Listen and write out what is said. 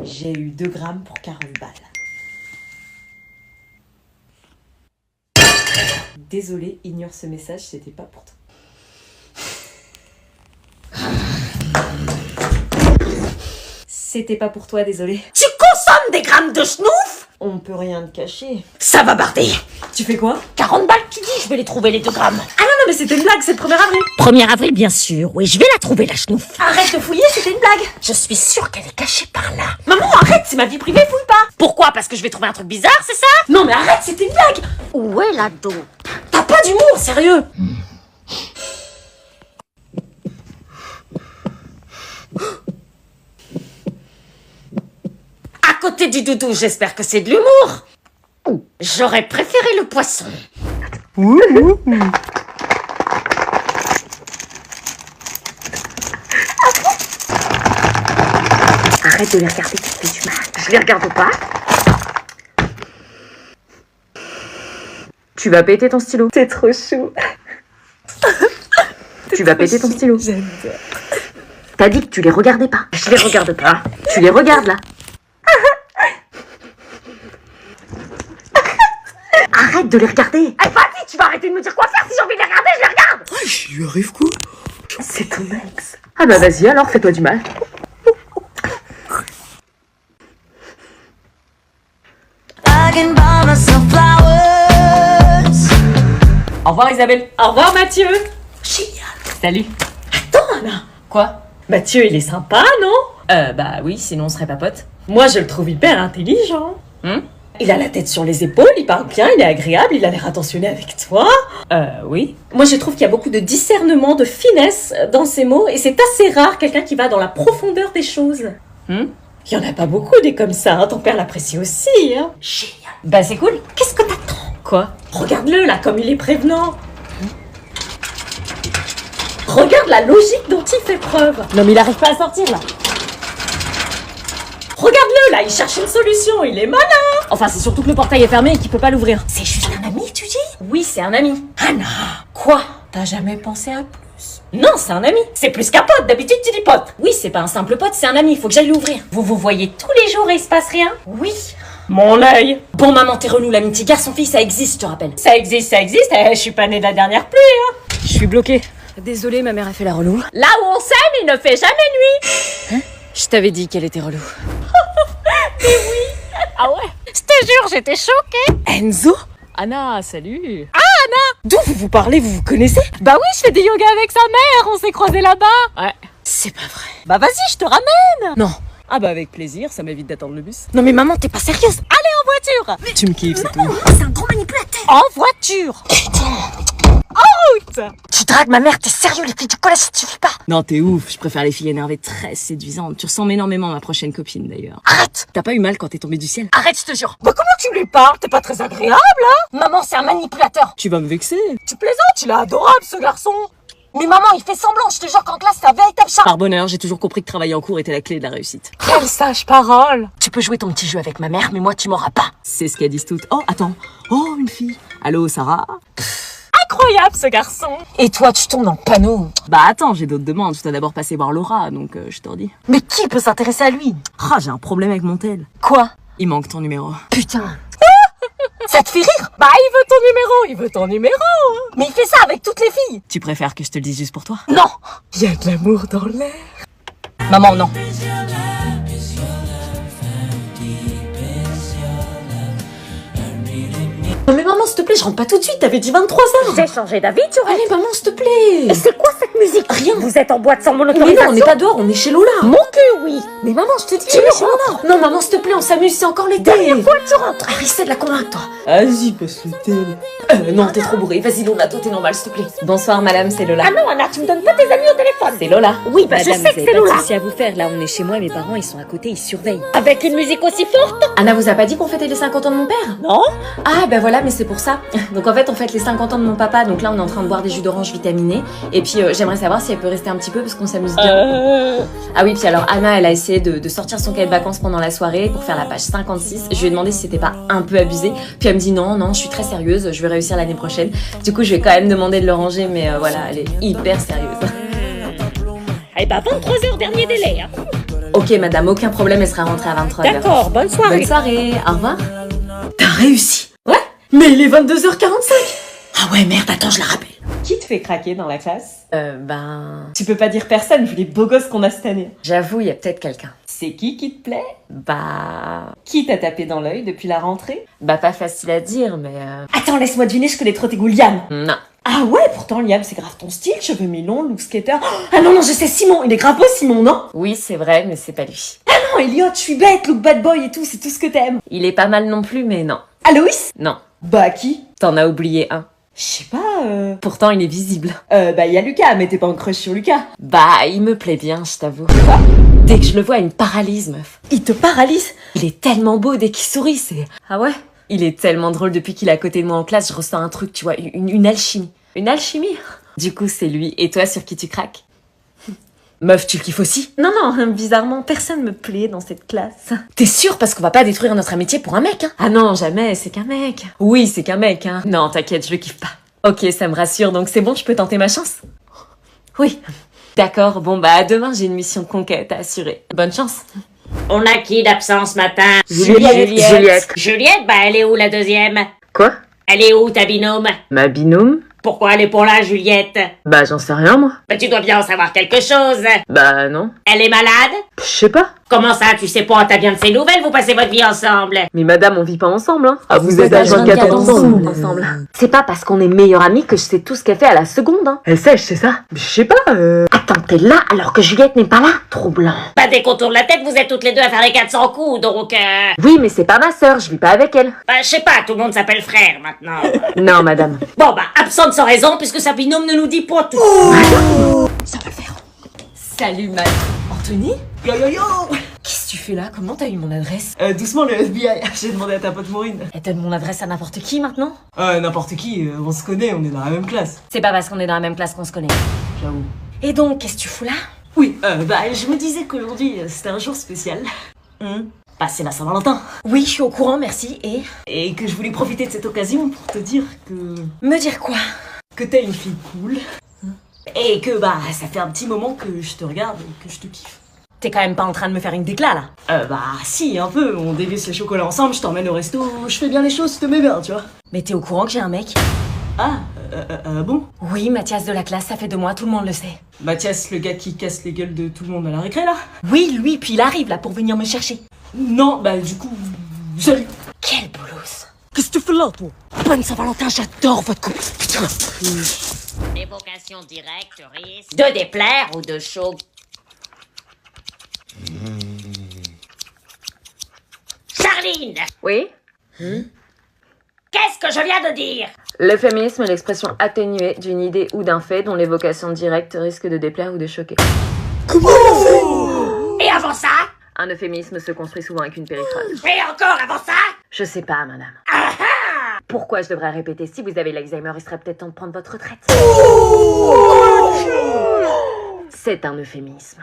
J'ai eu 2 grammes pour 40 balles. Désolée, ignore ce message, c'était pas pour toi. C'était pas pour toi, désolée. Tu consommes des grammes de schnouf? On peut rien te cacher. Ça va barder. Tu fais quoi? 40 balles qui dit, je vais les trouver les 2 grammes. Ah non, mais c'était une blague, c'est le 1er avril. 1er avril, bien sûr. Oui, je vais la trouver, la schnouf. Arrête de fouiller, c'était une blague. Je suis sûre qu'elle est cachée par là. Maman, arrête, c'est ma vie privée, fouille pas. Pourquoi? Parce que je vais trouver un truc bizarre, c'est ça? Non mais arrête, c'était une blague. Où est la dope? T'as pas d'humour, sérieux. À côté du doudou, j'espère que c'est de l'humour. J'aurais préféré le poisson. Arrête de les regarder, tu te fais du mal. Je les regarde pas. Tu vas péter ton stylo. T'es trop chou. Tu vas péter ton stylo. J'adore. T'as dit que tu les regardais pas. Je les regarde pas. Tu les regardes là. Arrête de les regarder. Eh, vas-y, tu vas arrêter de me dire quoi faire. Si j'ai envie de les regarder, je les regarde. Je lui arrive quoi? C'est ton ex. Ah bah vas-y alors, fais-toi du mal. Au revoir Isabelle. Au revoir Mathieu. Génial. Salut. Attends, Anna. Quoi? Mathieu, il est sympa, non? Bah oui, sinon on serait pas potes. Moi, je le trouve hyper intelligent. Il a la tête sur les épaules, il parle bien, il est agréable, il a l'air attentionné avec toi. Oui. Moi, je trouve qu'il y a beaucoup de discernement, de finesse dans ses mots, et c'est assez rare quelqu'un qui va dans la profondeur des choses. Il y en a pas beaucoup des comme ça, hein. Ton père l'apprécie aussi, hein. Génial. Bah c'est cool. Qu'est-ce que t'attends? Quoi? Regarde-le là, comme il est prévenant. Regarde la logique dont il fait preuve. Non mais il arrive pas à sortir là. Regarde-le là, il cherche une solution, il est malin. Enfin c'est surtout que le portail est fermé et qu'il peut pas l'ouvrir. C'est juste un ami, tu dis? Oui, c'est un ami. Anna. Quoi? T'as jamais pensé à plus? Non, c'est un ami. C'est plus qu'un pote, d'habitude tu dis pote. Oui, c'est pas un simple pote, c'est un ami, faut que j'aille l'ouvrir. Vous vous voyez tous les jours et il se passe rien? Oui. Mon œil. Bon maman, t'es relou, l'amitié garçon-fille, ça existe, je te rappelle. Ça existe, je suis pas née de la dernière pluie, hein. Je suis bloquée. Désolée, ma mère a fait la relou. Là où on s'aime, il ne fait jamais nuit. Hein? Je t'avais dit qu'elle était relou. Mais oui. Ah ouais? Je te jure, j'étais choquée. Enzo? Anna, salut. Ah, Anna! D'où vous parlez, vous vous connaissez? Bah oui, je fais des yoga avec sa mère, on s'est croisés là-bas. Ouais. C'est pas vrai. Bah vas-y, je te ramène. Non. Ah bah avec plaisir, ça m'évite d'attendre le bus. Non mais maman, t'es pas sérieuse? Allez en voiture. Tu me kiffes, c'est tout. C'est un gros manipulateur. En voiture. Out. Tu dragues ma mère, t'es sérieux? Les filles du collège, ça te suffit pas? Non, t'es ouf, je préfère les filles énervées très séduisantes. Tu ressembles énormément à ma prochaine copine d'ailleurs. Arrête. T'as pas eu mal quand t'es tombée du ciel? Arrête, je te jure. Bah comment tu lui parles? T'es pas très agréable, hein? Maman, c'est un manipulateur. Tu vas me vexer. Tu plaisantes? Il est adorable, ce garçon. Mais maman, il fait semblant, je te jure qu'en classe, c'est un véritable chat. Par bonheur, j'ai toujours compris que travailler en cours était la clé de la réussite. Quelle sage parole. Tu peux jouer ton petit jeu avec ma mère, mais moi, tu m'auras pas. C'est ce qu'elles disent toutes. Oh, attends. Oh, une fille. Allô, Sarah? Incroyable, ce garçon. Et toi, tu tombes dans le panneau. Bah attends, j'ai d'autres demandes. Je dois d'abord passer voir Laura, donc je te redis. Mais qui peut s'intéresser à lui? Ah, j'ai un problème avec mon tel. Quoi? Il manque ton numéro. Putain. Ça te fait rire? Bah, il veut ton numéro. Mais il fait ça avec toutes les filles. Tu préfères que je te le dise juste pour toi? Non. Il y a de l'amour dans l'air. Maman, non. Non mais maman, s'il te plaît, je rentre pas tout de suite, t'avais dit 23h. J'ai changé d'avis, tu vois. Allez maman, s'il te plaît. Et c'est quoi cette musique? Rien. Vous êtes en boîte sans mon Mais autorisation? non, on n'est pas dehors, on est chez Lola. Mon cul, oui. Mais maman, je te dis, Tu chez rentres. Lola. Non maman, s'il te plaît, on s'amuse, c'est encore l'été. Dernière fois, tu rentres. Essaie de la convaincre, toi. Vas-y, passe le tel. Non, t'es trop bourré. Vas-y, Lola, toi, t'es normal, s'il te plaît. Bonsoir, madame, c'est Lola. Ah non, Anna, tu me donnes pas tes amis au téléphone. C'est Lola. Oui, bah je sais que c'est Lola. à vous faire. Là, on est chez moi, mes parents, ils sont à côté, ils surveillent. Avec une musique aussi forte? Anna vous a pas dit qu'on fêtait les 50 ans de mon père? Non. Ah, ben voilà, mais c'est pour ça. Donc en fait, on fête les 50 ans de mon papa. Donc là, on est en train de boire des jus d'orange vitaminés. Et puis, j'aimerais savoir si elle peut rester un petit peu parce qu'on s'amuse bien. Ah oui, puis alors, Anna, elle a essayé de sortir son cahier de vacances pendant la soirée pour faire la page 56. Je lui ai demandé si c'était pas un peu abusé. Puis elle me dit non, non, je suis très sérieuse, je vais réussir l'année prochaine. Du coup, je vais quand même demander de le ranger, mais voilà, elle est hyper sérieuse. Eh bah 23h, dernier délai. Hein. Ok, madame, aucun problème, elle sera rentrée à 23h. D'accord, bonne soirée. Bonne soirée, au revoir. T'as réussi. Ouais. Mais il est 22h45. Ah ouais, merde, attends, je la rappelle. Qui te fait craquer dans la classe? Ben... Tu peux pas dire personne, vu les beaux gosses qu'on a cette année. J'avoue, il y a peut-être quelqu'un. C'est qui te plaît? Bah... Qui t'a tapé dans l'œil depuis la rentrée? Bah, pas facile à dire, mais... Attends, laisse-moi deviner, je connais trop tes goûts, Liam. Non. Ah ouais, pourtant Liam, c'est grave ton style, cheveux mi-longs, look skater. Ah non, non, je sais, Simon, il est grave beau, Simon, non? Oui, c'est vrai, mais c'est pas lui. Ah non, Elliot, je suis bête, look bad boy et tout, c'est tout ce que t'aimes. Il est pas mal non plus, mais non. Aloïs? Non. Bah, qui? T'en as oublié un. Je sais pas, Pourtant, il est visible. Bah, y a Lucas, mais t'es pas en crush sur Lucas. Bah, il me plaît bien, je t'avoue. Quoi? Dès que je le vois, il me paralyse, meuf. Il te paralyse? Il est tellement beau dès qu'il sourit, c'est... Ah ouais? Il est tellement drôle depuis qu'il est à côté de moi en classe, je ressens un truc, tu vois, une alchimie. Une alchimie? Du coup, c'est lui. Et toi, sur qui tu craques? Meuf, tu le kiffes aussi? Non, non, bizarrement, personne me plaît dans cette classe. T'es sûre? Parce qu'on va pas détruire notre amitié pour un mec, hein? Ah non, jamais, c'est qu'un mec. Oui, c'est qu'un mec, hein. Non, t'inquiète, je le kiffe pas. Ok, ça me rassure, donc c'est bon, je peux tenter ma chance? Oui. D'accord, bon bah demain j'ai une mission de conquête à assurer. Bonne chance. On a qui d'absent ce matin? Juliette. Juliette, bah elle est où la deuxième? Quoi? Elle est où ta binôme? Ma binôme? Pourquoi elle est pour là, Juliette? Bah j'en sais rien, moi. Bah tu dois bien en savoir quelque chose. Bah non. Elle est malade? Je sais pas. Comment ça, tu sais pas? T'as bien de ses nouvelles, vous passez votre vie ensemble. Mais madame, on vit pas ensemble, hein. Ah, vous êtes H24 ensemble. C'est pas parce qu'on est meilleurs amis que je sais tout ce qu'elle fait à la seconde, hein. Elle sait, je sais ça. Je sais pas, Attends, t'es là alors que Juliette n'est pas là? Troublant. Bah dès qu'on tourne la tête, vous êtes toutes les deux à faire les 400 coups, donc Oui, mais c'est pas ma sœur, je vis pas avec elle. bah je sais pas, tout le monde s'appelle frère maintenant. Non, madame. Bon bah, absente sans raison, puisque sa binôme ne nous dit pas tout. Ça va le faire. Salut, ma... Anthony? Yo yo yo! Qu'est-ce que tu fais là? Comment t'as eu mon adresse? Doucement le FBI, j'ai demandé à ta pote Maureen. Elle donne mon adresse à n'importe qui maintenant? N'importe qui, on se connaît, on est dans la même classe. C'est pas parce qu'on est dans la même classe qu'on se connaît. J'avoue. Et donc, qu'est-ce que tu fous là? Oui, je me disais qu'aujourd'hui c'était un jour spécial. Bah c'est la Saint-Valentin. Oui, je suis au courant, merci. Et que je voulais profiter de cette occasion pour te dire que... Me dire quoi? que t'es une fille cool. Et que bah ça fait un petit moment que je te regarde et que je te kiffe. T'es quand même pas en train de me faire une déclat là? Bah si, un peu, on déguste les chocolats ensemble, je t'emmène au resto, je fais bien les choses, je te mets bien, tu vois. Mais t'es au courant que j'ai un mec? Ah, bon? Oui, Mathias de la classe, ça fait 2 mois, tout le monde le sait. Mathias, le gars qui casse les gueules de tout le monde à la récré, là? Oui, lui, puis il arrive là pour venir me chercher. Non, bah du coup, salut. Quel bolos! Qu'est-ce que tu fais là, toi? Bonne Saint-Valentin, j'adore votre couple. Putain. Évocation directe risque de déplaire ou de choquer. Charline! Oui? Qu'est-ce que je viens de dire? Le féminisme est l'expression atténuée d'une idée ou d'un fait dont l'évocation directe risque de déplaire ou de choquer. Et avant ça? Un euphémisme se construit souvent avec une périphrase. Et encore avant ça? Je sais pas, madame. Ah ah! Pourquoi je devrais répéter? Si vous avez l'Alzheimer, il serait peut-être temps de prendre votre retraite. C'est un euphémisme.